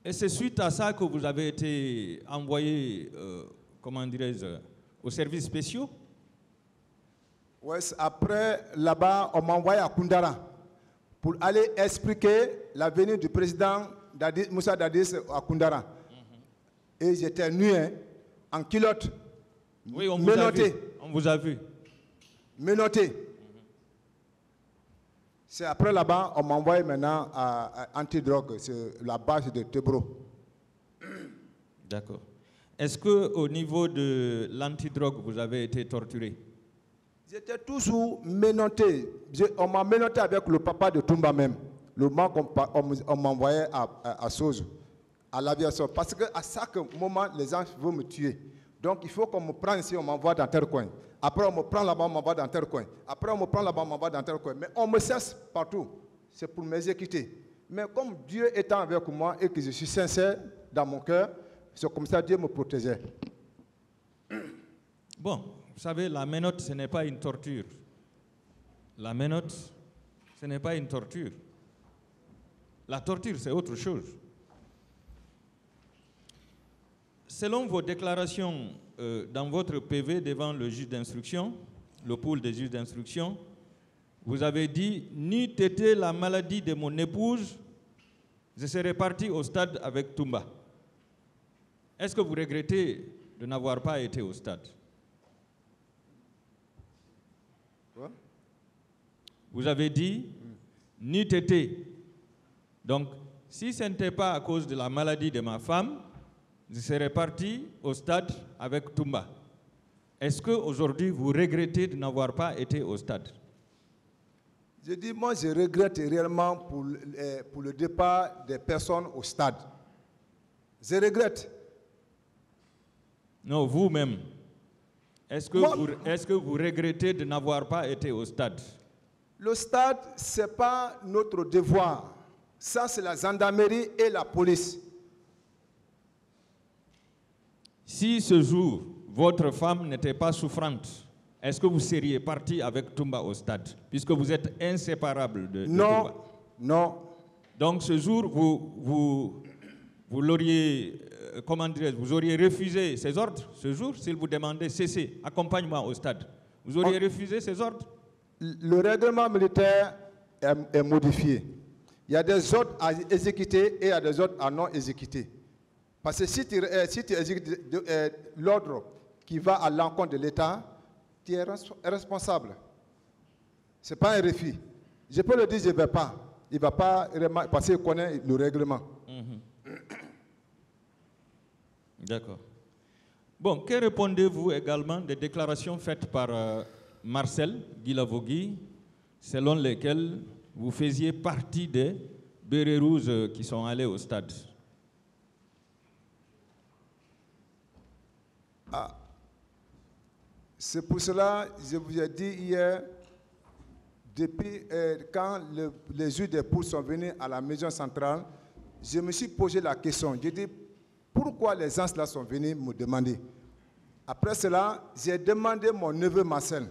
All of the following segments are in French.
Et c'est suite à ça que vous avez été envoyé, comment dirais-je, aux services spéciaux? Ouais, après, là-bas, on m'a envoyé à Koundara pour aller expliquer la venue du président Moussa Dadis à Koundara. Et j'étais nu, hein, en culotte, oui, on menotté. On vous a vu. Menotté. C'est après là-bas, on m'a envoyé maintenant à Antidrogue, c'est la base de Tebro. D'accord. Est-ce qu'au niveau de l'antidrogue, vous avez été torturé? J'étais toujours menotté. On m'a menotté avec le papa de Toumba même. Le moment qu'on m'a envoyé à Sozo, à l'aviation. Parce qu'à chaque moment, les gens veulent me tuer. Donc il faut qu'on me prenne ici, on m'envoie dans tel coin. Après, on me prend là-bas, on m'envoie dans tel coin. Après, on me prend là-bas, on m'envoie dans tel coin. Mais on me cesse partout. C'est pour m'exécuter. Mais comme Dieu étant avec moi et que je suis sincère dans mon cœur, c'est comme ça que Dieu me protégeait. Bon, vous savez, la menotte, ce n'est pas une torture. La menotte, ce n'est pas une torture. La torture, c'est autre chose. Selon vos déclarations dans votre PV devant le juge d'instruction, le pôle des juges d'instruction, vous avez dit « N'eût été la maladie de mon épouse, je serais parti au stade avec Toumba ». Est-ce que vous regrettez de n'avoir pas été au stade? Quoi? Vous avez dit « N'eût été ». Donc, si ce n'était pas à cause de la maladie de ma femme, je serais parti au stade avec Toumba. Est-ce qu'aujourd'hui, vous regrettez de n'avoir pas été au stade? Je dis, moi, je regrette réellement pour le départ des personnes au stade. Je regrette. Non, vous-même. Est-ce que vous regrettez de n'avoir pas été au stade? Le stade, ce n'est pas notre devoir. Ça, c'est la gendarmerie et la police. Si ce jour, votre femme n'était pas souffrante, est-ce que vous seriez parti avec Toumba au stade, puisque vous êtes inséparables de Toumba? Non. Donc ce jour, vous l'auriez, comment dirais-je, vous auriez refusé ces ordres, ce jour, s'il vous demandait, cessez, accompagne-moi au stade. Vous auriez refusé ces ordres? Le règlement militaire est modifié. Il y a des ordres à exécuter et il y a des ordres à non exécuter. Parce que si tu exécutes l'ordre qui va à l'encontre de l'État, tu es responsable. Ce n'est pas un refus. Je peux le dire, je ne vais pas. Il ne va pas, parce qu'il connaît le règlement. D'accord. Bon, que répondez-vous également des déclarations faites par Marcel Guilavogui, selon lesquelles vous faisiez partie des bérets rouges qui sont allés au stade? C'est pour cela que je vous ai dit hier, depuis quand les juges des poules sont venus à la maison centrale, je me suis posé la question. J'ai dit, pourquoi les gens là sont venus me demander? Après cela, j'ai demandé mon neveu Marcel.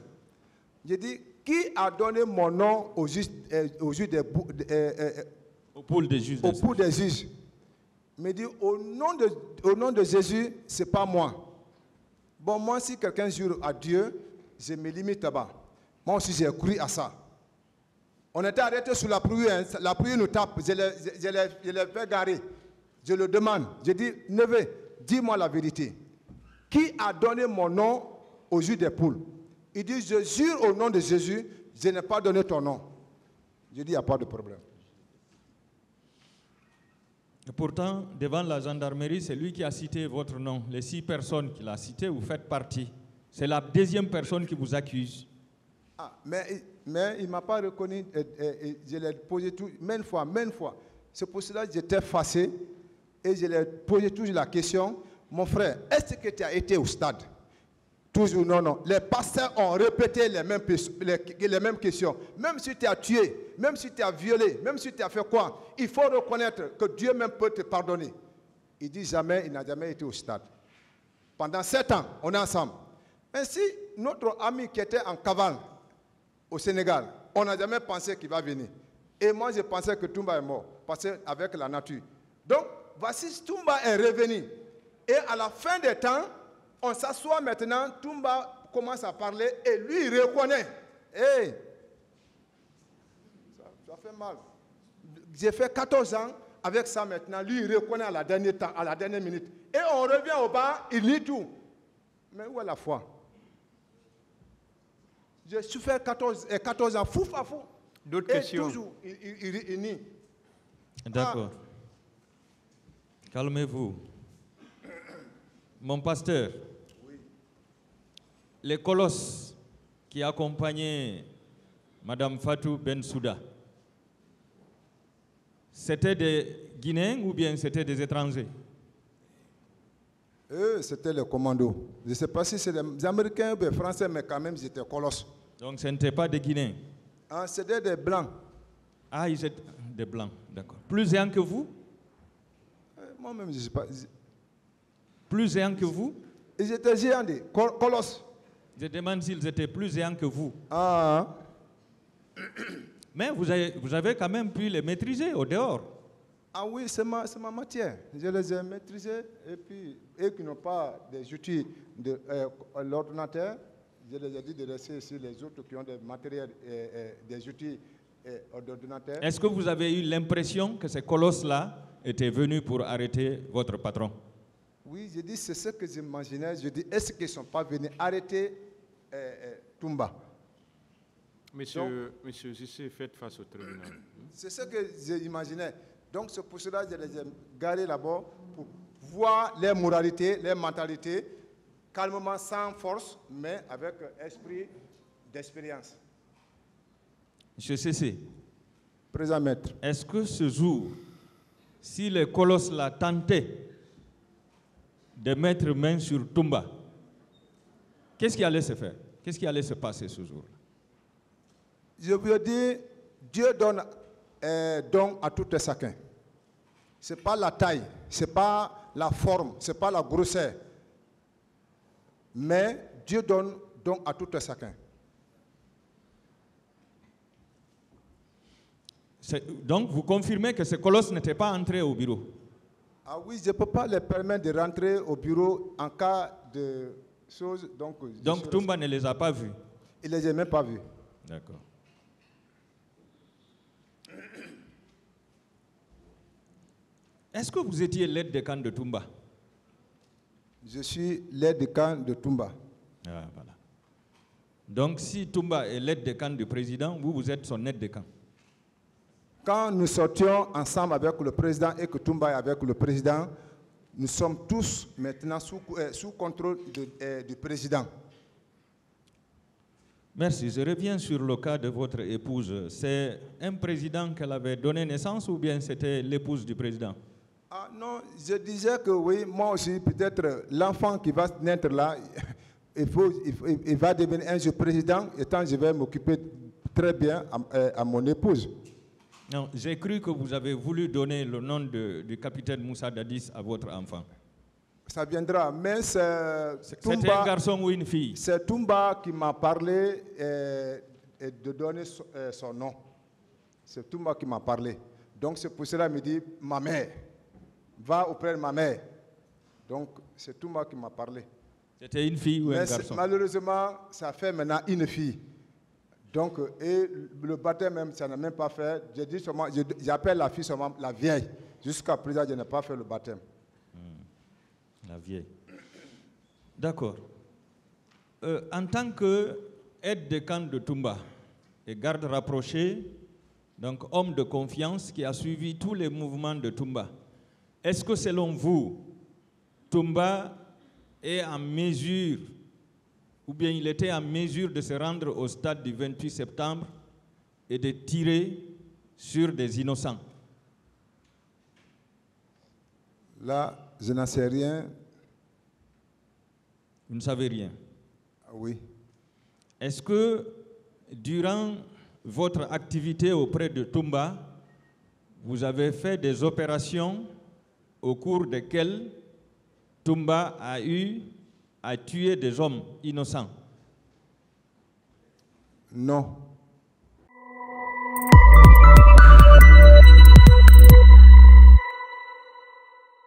J'ai dit, qui a donné mon nom au pôle des juges? Au pôle des juges. Il me dit, au nom de Jésus, ce n'est pas moi. Bon, moi, si quelqu'un jure à Dieu, je me limite là-bas. Moi aussi, j'ai cru à ça. On était arrêtés sous la pluie, hein. La pluie nous tape, je les fais garer. Je le demande. Je dis, neveu, dis-moi la vérité. Qui a donné mon nom au juge des poules? Il dit, je jure au nom de Jésus, je n'ai pas donné ton nom. Je dis, il n'y a pas de problème. Et pourtant, devant la gendarmerie, c'est lui qui a cité votre nom. Les 6 personnes qu'il a citées, vous faites partie. C'est la deuxième personne qui vous accuse. Mais il ne m'a pas reconnu. Je l'ai posé maintes fois. C'est pour cela que j'étais fâché et je lui ai posé toujours la question. Mon frère, est-ce que tu as été au stade? Toujours non. Les pasteurs ont répété les mêmes questions. Même si tu as tué, même si tu as violé, même si tu as fait quoi, il faut reconnaître que Dieu même peut te pardonner. Il dit jamais, il n'a jamais été au stade. Pendant 7 ans, on est ensemble. Ainsi, notre ami qui était en cavale au Sénégal, on n'a jamais pensé qu'il va venir. Et moi, je pensais que Toumba est mort, parce qu'avec la nature. Donc, voici Toumba est revenu. Et à la fin des temps, on s'assoit maintenant, Toumba commence à parler et lui, il reconnaît. Hey, ça fait mal. J'ai fait 14 ans avec ça maintenant. Lui, il reconnaît à la dernière minute. Et on revient au bas, il lit tout. Mais où est la foi? J'ai souffert 14 ans, fou. D'autres questions? Toujours, il nie. D'accord. Calmez-vous. Mon pasteur, oui. Les colosses qui accompagnaient Mme Fatou Bensouda, c'était des Guinéens ou bien c'était des étrangers? Eux, c'était les commandos. Je ne sais pas si c'est des Américains ou des Français, mais quand même, ils étaient colosses. Donc ce n'étaient pas des Guinéens? Ah, c'était des Blancs. Ah, ils étaient des Blancs, d'accord. Plus géants que vous? Moi-même, je ne sais pas. Plus géants que vous? Ils étaient géants, des colosses. Je demande s'ils étaient plus géants que vous. Ah. Mais vous avez quand même pu les maîtriser au dehors. Ah oui, c'est ma matière. Je les ai maîtrisés. Et puis, eux qui n'ont pas des outils de l'ordinateur, je les ai dit de laisser ici les autres qui ont des matériels, des outils d'ordinateur. Est-ce que vous avez eu l'impression que ces colosses-là étaient venus pour arrêter votre patron? Oui, je dis, c'est ce que j'imaginais. Je dis, est-ce qu'ils ne sont pas venus arrêter Toumba? Monsieur Cissé, faites face au tribunal. C'est ce que j'imaginais. Donc, c'est pour cela que je les ai garés là-bas pour voir les moralités, les mentalités, calmement, sans force, mais avec esprit d'expérience. Monsieur Cissé, Présent maître. Est-ce que ce jour, si les colosses la tentaient de mettre main sur Toumba, qu'est-ce qui allait se faire? Qu'est-ce qui allait se passer ce jour-là? Je veux dire, Dieu donne don à tout et chacun. Ce n'est pas la taille, ce n'est pas la forme, ce n'est pas la grosseur. Mais Dieu donne don à tout et chacun. Donc, vous confirmez que ces colosses n'étaient pas entrés au bureau? Ah oui, je ne peux pas les permettre de rentrer au bureau en cas de choses. Donc Toumba ne les a pas vus? Il ne les a même pas vus. D'accord. Est-ce que vous étiez l'aide de camp de Toumba? Je suis l'aide de camp de Toumba. Ah, voilà. Donc, si Toumba est l'aide de camp du président, vous êtes son aide de camp? Quand nous sortions ensemble avec le président et que Toumba est avec le président, nous sommes tous maintenant sous contrôle du président. Merci. Je reviens sur le cas de votre épouse. C'est un président qu'elle avait donné naissance ou bien c'était l'épouse du président? Ah non, je disais que oui, moi aussi, peut-être l'enfant qui va naître là, il va devenir un jour président, et tant je vais m'occuper très bien à mon épouse. Non, j'ai cru que vous avez voulu donner le nom du capitaine Moussa Dadis à votre enfant. Ça viendra, mais c'était un garçon ou une fille? C'est Toumba qui m'a parlé de donner son nom. C'est Toumba qui m'a parlé. Donc c'est pour cela qu'il me dit, ma mère, va auprès de ma mère. Donc c'est Toumba qui m'a parlé. C'était une fille ou un garçon? Malheureusement, ça fait maintenant une fille. Donc, et le baptême même, ça n'a même pas fait. J'appelle la fille seulement la vieille. Jusqu'à présent, je n'ai pas fait le baptême. La vieille. D'accord. En tant qu'aide de camp de Toumba et garde rapproché, donc homme de confiance qui a suivi tous les mouvements de Toumba, est-ce que selon vous, Toumba est en mesure, ou bien il était en mesure de se rendre au stade du 28 septembre et de tirer sur des innocents? Là, je n'en sais rien. Vous ne savez rien? Oui. Est-ce que durant votre activité auprès de Toumba, vous avez fait des opérations au cours desquelles Toumba a eu à tuer des hommes innocents? Non.